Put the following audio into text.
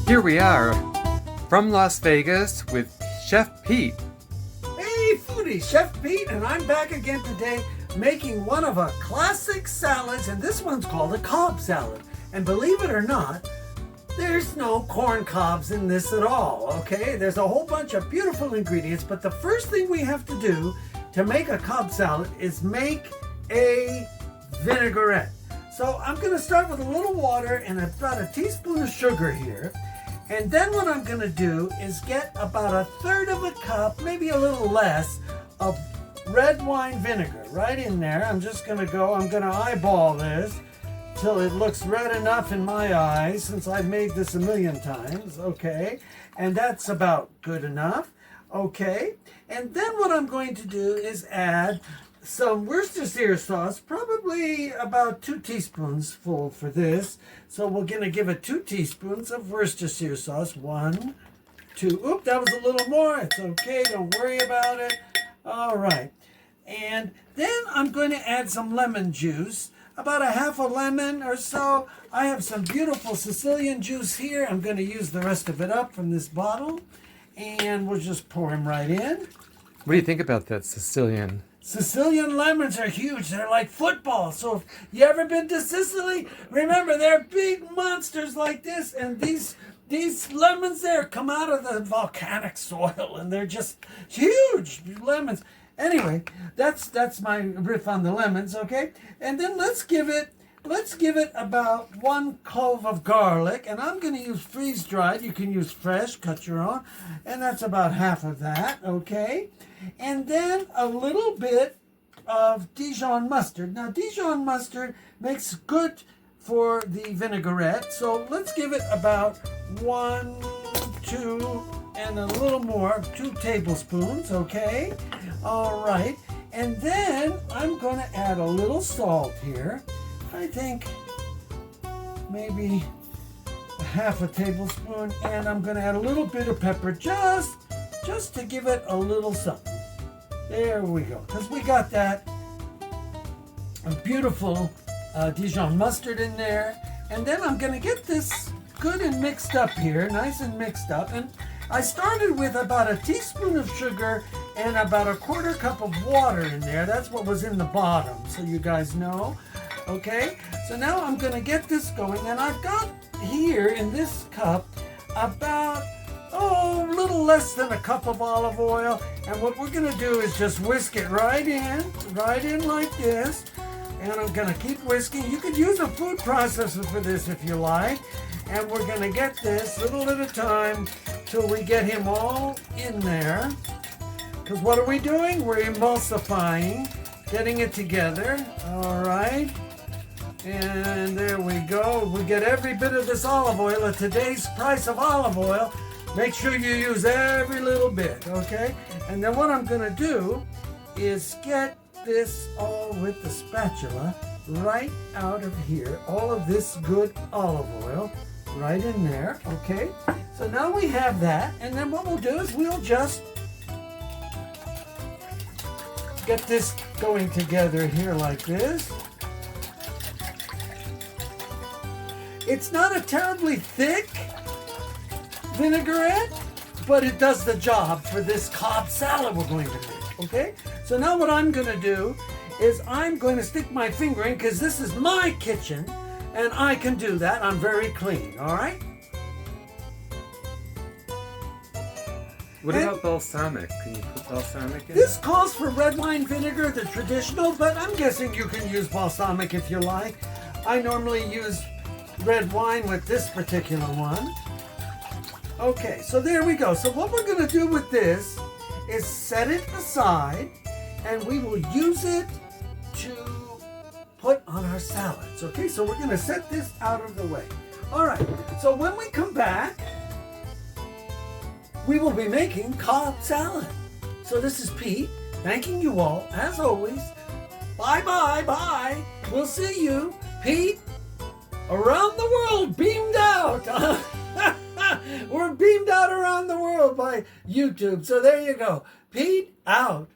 Here we are from Las Vegas with Chef Pete. Hey foodie, Chef Pete, and I'm back again today making one of our classic salads, and this one's called a Cobb salad. And believe it or not, there's no corn cobs in this at all, okay? There's a whole bunch of beautiful ingredients, but the first thing we have to do to make a Cobb salad is make a vinaigrette. So I'm gonna start with a little water and about a teaspoon of sugar here. And then what I'm gonna do is get about a third of a cup, maybe a little less, of red wine vinegar right in there. I'm gonna eyeball this till it looks red enough in my eyes, since I've made this a million times, okay? And that's about good enough, okay? And then what I'm going to do is add some Worcestershire sauce, probably about 2 teaspoons full for this. So we're gonna give it 2 teaspoons of Worcestershire sauce. 1, 2, oop, that was a little more. It's okay, don't worry about it. All right, and then I'm going to add some lemon juice, about a half a lemon or so. I have some beautiful Sicilian juice here. I'm going to use the rest of it up from this bottle, and we'll just pour him right in. What do you think about that Sicilian? Sicilian lemons are huge. They're like football. So if you ever been to Sicily, remember they're big monsters like this, and these lemons there come out of the volcanic soil, and they're just huge lemons. Anyway, that's my riff on the lemons, okay? And then let's give it about 1 clove of garlic, and I'm going to use freeze-dried. You can use fresh, cut your own, and that's about half of that, okay? And then a little bit of Dijon mustard. Now, Dijon mustard makes good for the vinaigrette, so let's give it about 1, 2, and a little more, 2 tablespoons, okay? All right, and then I'm going to add a little salt here. I think maybe half a tablespoon, and I'm going to add a little bit of pepper just to give it a little something. There we go, because we got that beautiful Dijon mustard in there. And then I'm going to get this good and mixed up here, nice and mixed up. And I started with about a teaspoon of sugar and about a 1/4 cup of water in there. That's what was in the bottom, so you guys know. Okay, so now I'm going to get this going, and I've got here in this cup about a little less than a cup of olive oil. And what we're going to do is just whisk it right in like this. And I'm going to keep whisking. You could use a food processor for this if you like. And we're going to get this little at a time till we get him all in there. Because what are we doing? We're emulsifying, getting it together. All right. And there we go. We get every bit of this olive oil at today's price of olive oil. Make sure you use every little bit, okay? And then what I'm going to do is get this all with the spatula right out of here. All of this good olive oil right in there, okay? So now we have that, and then what we'll do is we'll just get this going together here like this. It's not a terribly thick vinaigrette, but it does the job for this Cobb salad we're going to make, okay? So now what I'm going to do is I'm going to stick my finger in, because this is my kitchen, and I can do that. I'm very clean, all right? What about balsamic? Can you put balsamic in? This calls for red wine vinegar, the traditional, but I'm guessing you can use balsamic if you like. I normally use red wine with this particular one. Okay, so there we go. So what we're going to do with this is set it aside, and we will use it to put on our salads. Okay, so we're going to set this out of the way. All right, so when we come back, we will be making Cobb salad. So this is Pete, thanking you all, as always. Bye. We'll see you, Pete, around the world, beamed out. We're beamed out around the world by YouTube. So there you go. Pete out.